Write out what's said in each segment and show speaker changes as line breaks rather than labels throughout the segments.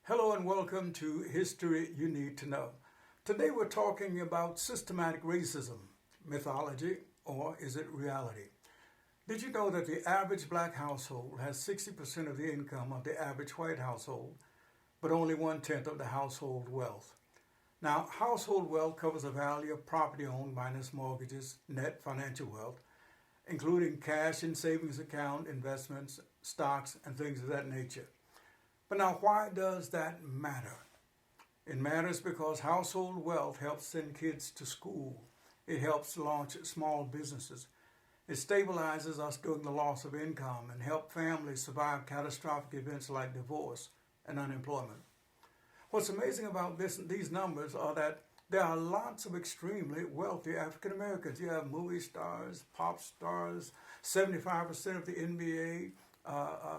Hello and welcome to History You Need to Know. Today we're talking about systematic racism, mythology, or is it reality? Did you know that the average black household has 60% of the income of the average white household, but only 1/10 of the household wealth? Now, household wealth covers the value of property owned minus mortgages, net financial wealth, including cash and savings account, investments, stocks, and things of that nature. But now, why does that matter? It matters because household wealth helps send kids to school. It helps launch small businesses. It stabilizes us during the loss of income and helps families survive catastrophic events like divorce and unemployment. What's amazing about these numbers are that there are lots of extremely wealthy African Americans. You have movie stars, pop stars, 75% of the NBA,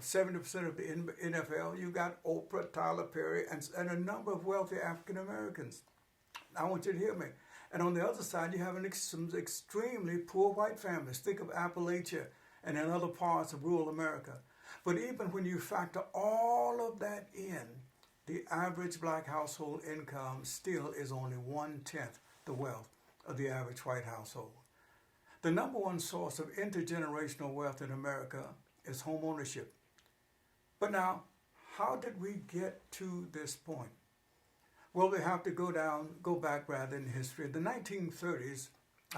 70% of the NFL. You got Oprah, Tyler Perry, and a number of wealthy African Americans. I want you to hear me. And on the other side, you have some extremely poor white families. Think of Appalachia and in other parts of rural America. But even when you factor all of that in, the average black household income still is only 1/10 the wealth of the average white household. The number one source of intergenerational wealth in America is home ownership. But now, how did we get to this point? Well, we have to go back rather in history. The 1930s,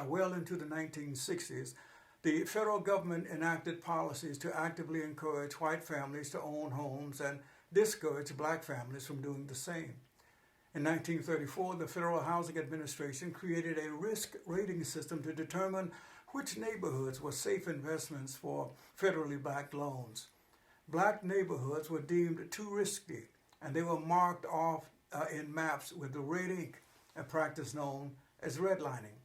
well into the 1960s, the federal government enacted policies to actively encourage white families to own homes and discourage black families from doing the same. In 1934, the Federal Housing Administration created a risk rating system to determine which neighborhoods were safe investments for federally backed loans. Black neighborhoods were deemed too risky, and they were marked off in maps with the red ink, a practice known as redlining.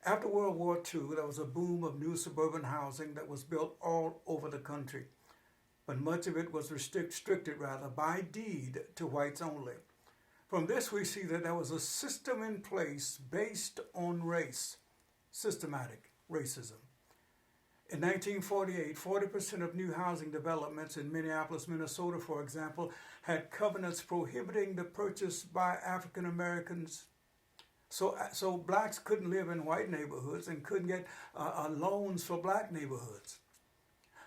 After World War II, there was a boom of new suburban housing that was built all over the country, but much of it was restricted by deed to whites only. From this, we see that there was a system in place based on race, systematic racism. In 1948, 40% of new housing developments in Minneapolis, Minnesota, for example, had covenants prohibiting the purchase by African Americans. So blacks couldn't live in white neighborhoods and couldn't get loans for black neighborhoods.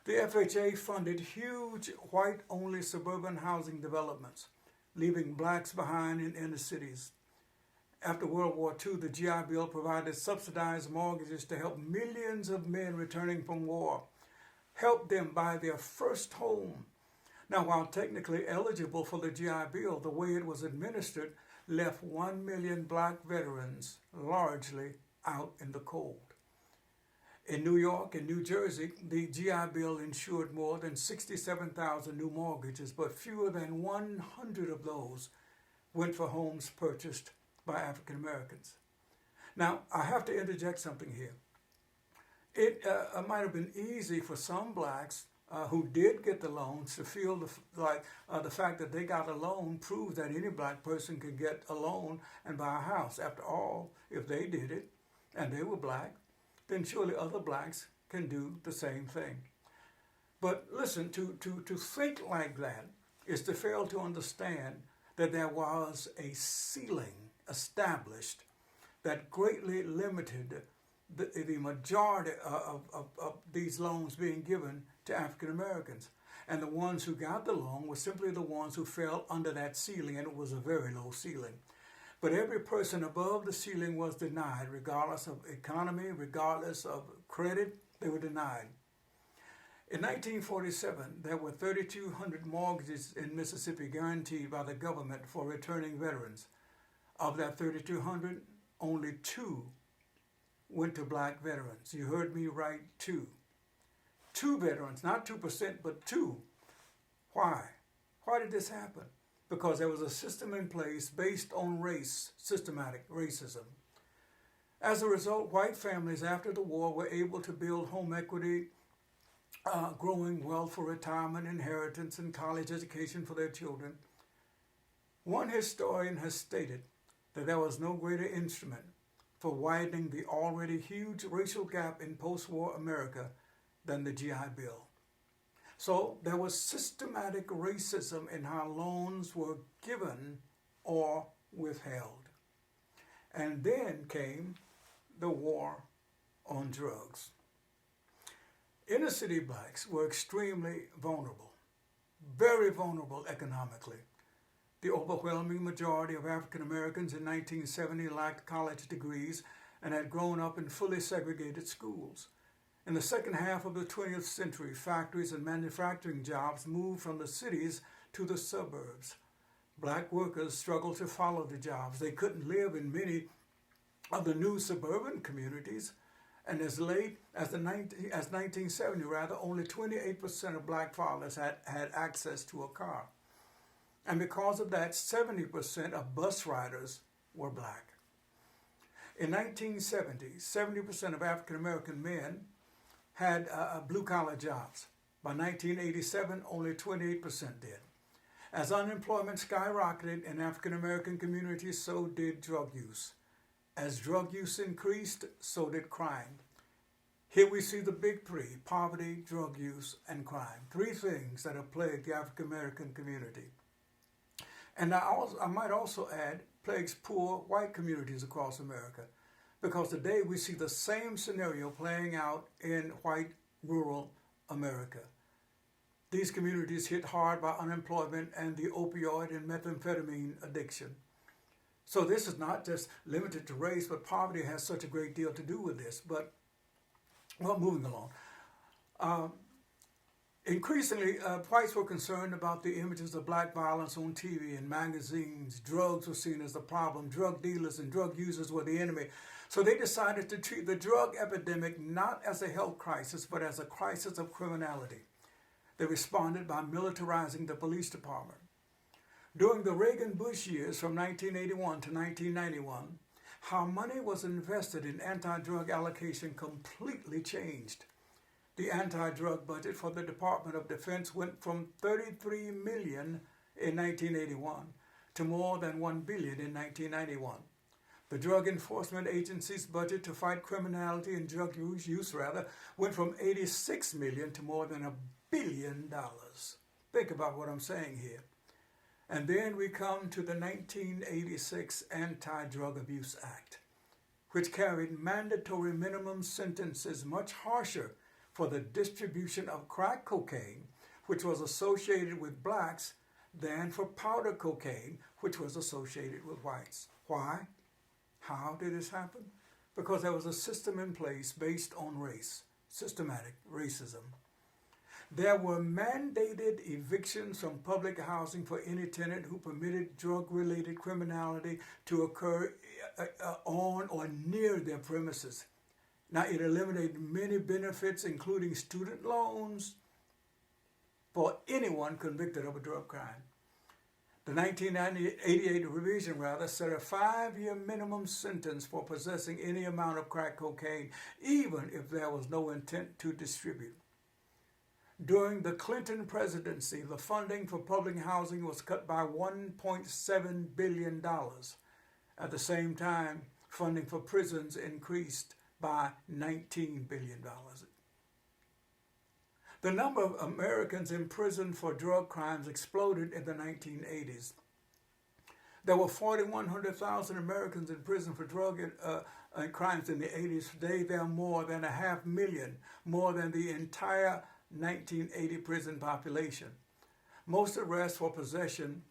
The FHA funded huge white-only suburban housing developments, leaving blacks behind in inner cities. After World War II, the GI Bill provided subsidized mortgages to help millions of men returning from war, help them buy their first home. Now, while technically eligible for the GI Bill, the way it was administered left 1 million black veterans largely out in the cold. In New York and New Jersey, the GI Bill insured more than 67,000 new mortgages, but fewer than 100 of those went for homes purchased by African Americans. Now, I have to interject something here. It might have been easy for some blacks who did get the loans to feel the fact that they got a loan proves that any black person could get a loan and buy a house. After all, if they did it and they were black, then surely other blacks can do the same thing. But listen, to think like that is to fail to understand that there was a ceiling established that greatly limited the majority of these loans being given to African Americans. And the ones who got the loan were simply the ones who fell under that ceiling, and it was a very low ceiling. But every person above the ceiling was denied, regardless of economy, regardless of credit, they were denied. In 1947, there were 3,200 mortgages in Mississippi guaranteed by the government for returning veterans. Of that 3,200, only 2 went to black veterans. You heard me right, 2. 2 veterans, not 2%, but 2. Why? Why did this happen? Because there was a system in place based on race, systematic racism. As a result, white families after the war were able to build home equity, growing wealth for retirement, inheritance, and college education for their children. One historian has stated that there was no greater instrument for widening the already huge racial gap in post-war America than the GI Bill. So there was systematic racism in how loans were given or withheld. And then came the war on drugs. Inner city blacks were extremely vulnerable, very vulnerable economically. The overwhelming majority of African Americans in 1970 lacked college degrees and had grown up in fully segregated schools. In the second half of the 20th century, factories and manufacturing jobs moved from the cities to the suburbs. Black workers struggled to follow the jobs. They couldn't live in many of the new suburban communities. And as late as 1970, only 28% of black fathers had access to a car. And because of that, 70% of bus riders were black. In 1970, 70% of African American men had blue-collar jobs. By 1987, only 28% did. As unemployment skyrocketed in African American communities, so did drug use. As drug use increased, so did crime. Here we see the big three: poverty, drug use, and crime. Three things that have plagued the African American community. And I might also add, plagues poor white communities across America, because today we see the same scenario playing out in white rural America. These communities hit hard by unemployment and the opioid and methamphetamine addiction. So this is not just limited to race, but poverty has such a great deal to do with this. But, well, moving along. Increasingly, whites were concerned about the images of black violence on TV and magazines. Drugs were seen as the problem. Drug dealers and drug users were the enemy. So they decided to treat the drug epidemic not as a health crisis, but as a crisis of criminality. They responded by militarizing the police department. During the Reagan-Bush years from 1981 to 1991, how money was invested in anti-drug allocation completely changed. The anti-drug budget for the Department of Defense went from $33 million in 1981 to more than $1 billion in 1991. The Drug Enforcement Agency's budget to fight criminality and drug use went from $86 million to more than $1 billion. Think about what I'm saying here. And then we come to the 1986 Anti-Drug Abuse Act, which carried mandatory minimum sentences much harsher for the distribution of crack cocaine, which was associated with blacks, than for powder cocaine, which was associated with whites. Why? How did this happen? Because there was a system in place based on race, systematic racism. There were mandated evictions from public housing for any tenant who permitted drug-related criminality to occur on or near their premises. Now, it eliminated many benefits, including student loans, for anyone convicted of a drug crime. The 1988 revision, set a 5-year minimum sentence for possessing any amount of crack cocaine, even if there was no intent to distribute. During the Clinton presidency, the funding for public housing was cut by $1.7 billion. At the same time, funding for prisons increased by $19 billion. The number of Americans imprisoned for drug crimes exploded in the 1980s. There were 4,100,000 Americans in prison for drug crimes in the 80s. Today, there are more than 500,000, more than the entire 1980 prison population. Most arrests for possession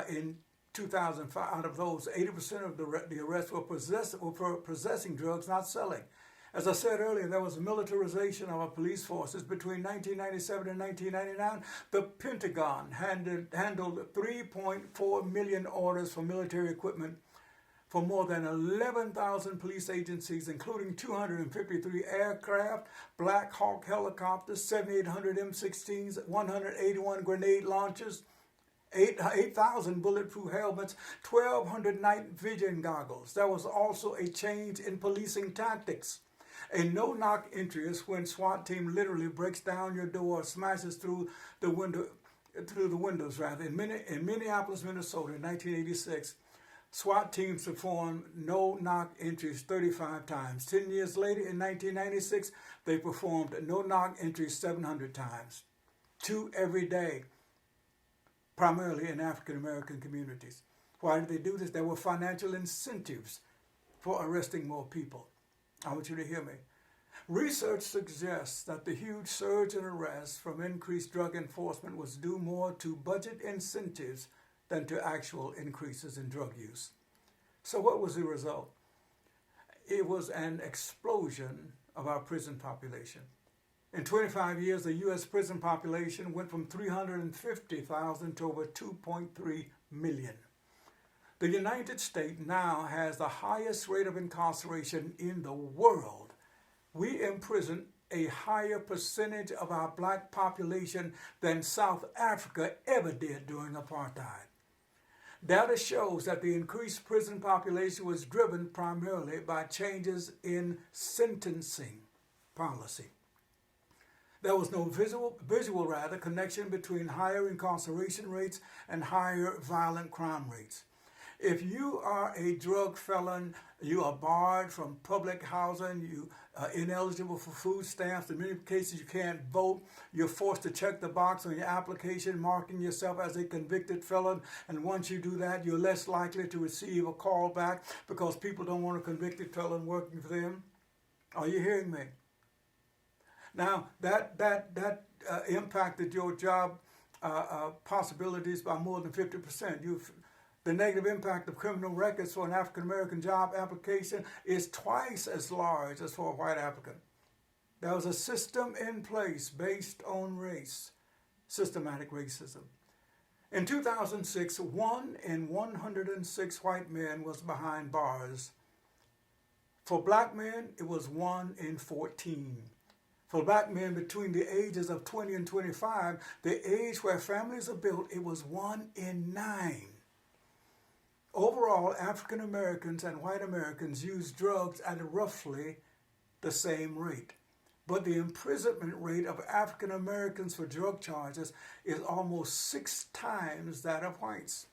in 2005, out of those, 80% of the arrests were for possessing drugs, not selling. As I said earlier, there was a militarization of our police forces. Between 1997 and 1999, the Pentagon handled 3.4 million orders for military equipment for more than 11,000 police agencies, including 253 aircraft, Black Hawk helicopters, 7,800 M16s, 181 grenade launchers, 8,000 bulletproof helmets, 1,200 night vision goggles. There was also a change in policing tactics. A no-knock entry is when SWAT team literally breaks down your door, smashes through the windows. In Minneapolis, Minnesota, in 1986, SWAT teams performed no-knock entries 35 times. 10 years later, in 1996, they performed no-knock entries 700 times. 2 every day, primarily in African American communities. Why did they do this? There were financial incentives for arresting more people. I want you to hear me. Research suggests that the huge surge in arrests from increased drug enforcement was due more to budget incentives than to actual increases in drug use. So what was the result? It was an explosion of our prison population. In 25 years, the U.S. prison population went from 350,000 to over 2.3 million. The United States now has the highest rate of incarceration in the world. We imprison a higher percentage of our black population than South Africa ever did during apartheid. Data shows that the increased prison population was driven primarily by changes in sentencing policy. There was no visual connection between higher incarceration rates and higher violent crime rates. If you are a drug felon, you are barred from public housing, you are ineligible for food stamps, in many cases you can't vote, you're forced to check the box on your application marking yourself as a convicted felon, and once you do that, you're less likely to receive a call back because people don't want a convicted felon working for them. Are you hearing me? Now, that impacted your job possibilities by more than 50%. The negative impact of criminal records for an African-American job application is twice as large as for a white applicant. There was a system in place based on race, systematic racism. In 2006, 1 in 106 white men was behind bars. For black men, it was 1 in 14. For black men between the ages of 20 and 25, the age where families are built, it was 1 in 9. Overall, African Americans and white Americans use drugs at roughly the same rate. But the imprisonment rate of African Americans for drug charges is almost 6 times that of whites.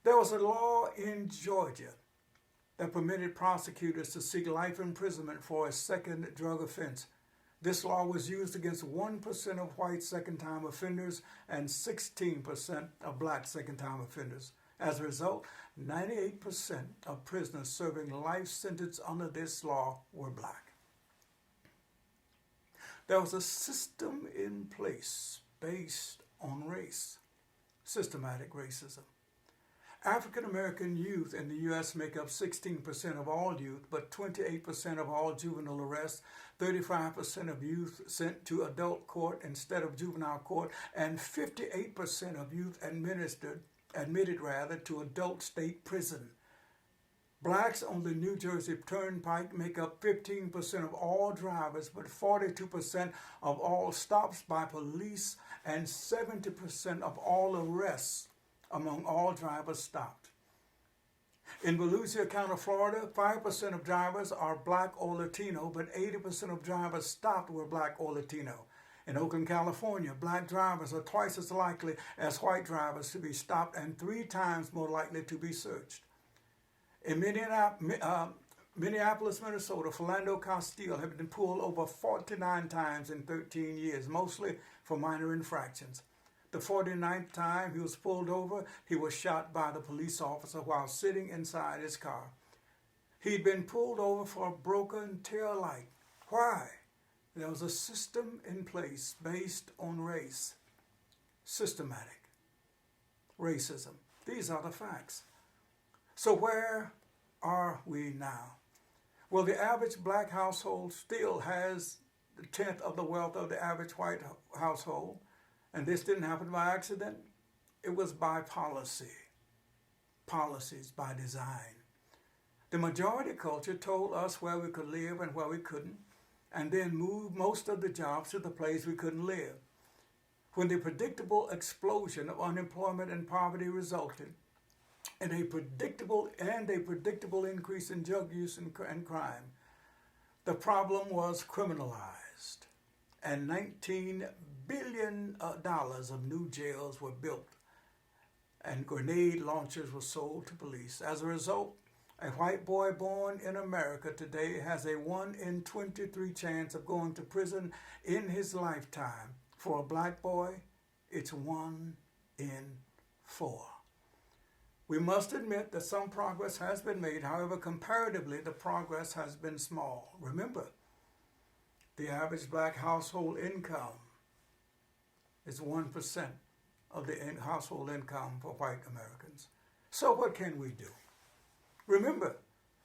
There was a law in Georgia that permitted prosecutors to seek life imprisonment for a second drug offense. This law was used against 1% of white second-time offenders and 16% of black second-time offenders. As a result, 98% of prisoners serving life sentence under this law were black. There was a system in place based on race, systematic racism. African American youth in the U.S. make up 16% of all youth, but 28% of all juvenile arrests, 35% of youth sent to adult court instead of juvenile court, and 58% of youth admitted to adult state prison. Blacks on the New Jersey Turnpike make up 15% of all drivers, but 42% of all stops by police and 70% of all arrests among all drivers stopped. In Volusia County, Florida, 5% of drivers are black or Latino, but 80% of drivers stopped were black or Latino. In Oakland, California, black drivers are twice as likely as white drivers to be stopped and 3 times more likely to be searched. In Minneapolis, Minnesota, Philando Castile had been pulled over 49 times in 13 years, mostly for minor infractions. The 49th time he was pulled over, he was shot by the police officer while sitting inside his car. He'd been pulled over for a broken tail light. Why? There was a system in place based on race, systematic racism. These are the facts. So where are we now? Well, the average black household still has a tenth of the wealth of the average white household. And this didn't happen by accident. It was by policies by design. The majority culture told us where we could live and where we couldn't, and then moved most of the jobs to the place we couldn't live. When the predictable explosion of unemployment and poverty resulted in a predictable increase in drug use and crime, the problem was criminalized, and $19 billion of new jails were built, and grenade launchers were sold to police. As a result, a white boy born in America today has a 1 in 23 chance of going to prison in his lifetime For a black boy, it's 1 in 4. We must admit that some progress has been made. However, comparatively, the progress has been small. Remember, the average black household income is 1% of the household income for white Americans. So what can we do? Remember,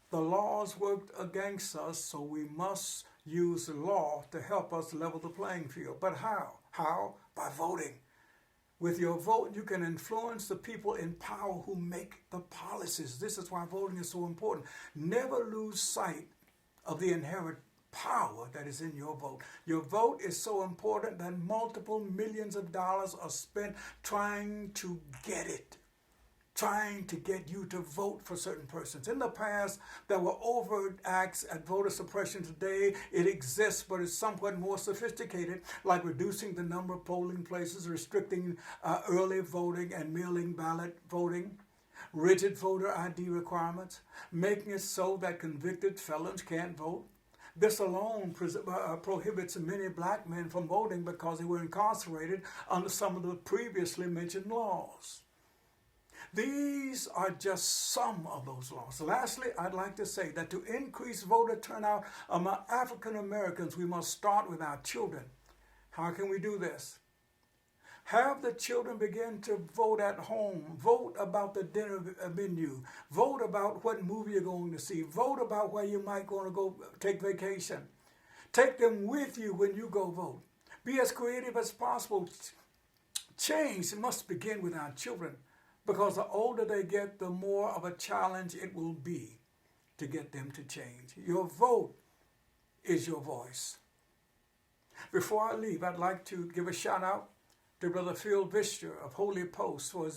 the laws worked against us, so we must use the law to help us level the playing field. But how? How? By voting. With your vote, you can influence the people in power who make the policies. This is why voting is so important. Never lose sight of the inherent power that is in your vote. Your vote is so important that multiple millions of dollars are spent trying to get it, trying to get you to vote for certain persons. In the past, there were overt acts at voter suppression. Today, it exists, but it's somewhat more sophisticated, like reducing the number of polling places, restricting early voting and mail-in ballot voting, rigid voter ID requirements, making it so that convicted felons can't vote. This alone prohibits many black men from voting because they were incarcerated under some of the previously mentioned laws. These are just some of those laws. Lastly, I'd like to say that to increase voter turnout among African Americans, we must start with our children. How can we do this? Have the children begin to vote at home. Vote about the dinner menu. Vote about what movie you're going to see. Vote about where you might want to go take vacation. Take them with you when you go vote. Be as creative as possible. Change must begin with our children, because the older they get, the more of a challenge it will be to get them to change. Your vote is your voice. Before I leave, I'd like to give a shout out to Brother Phil Vischer of Holy Post for his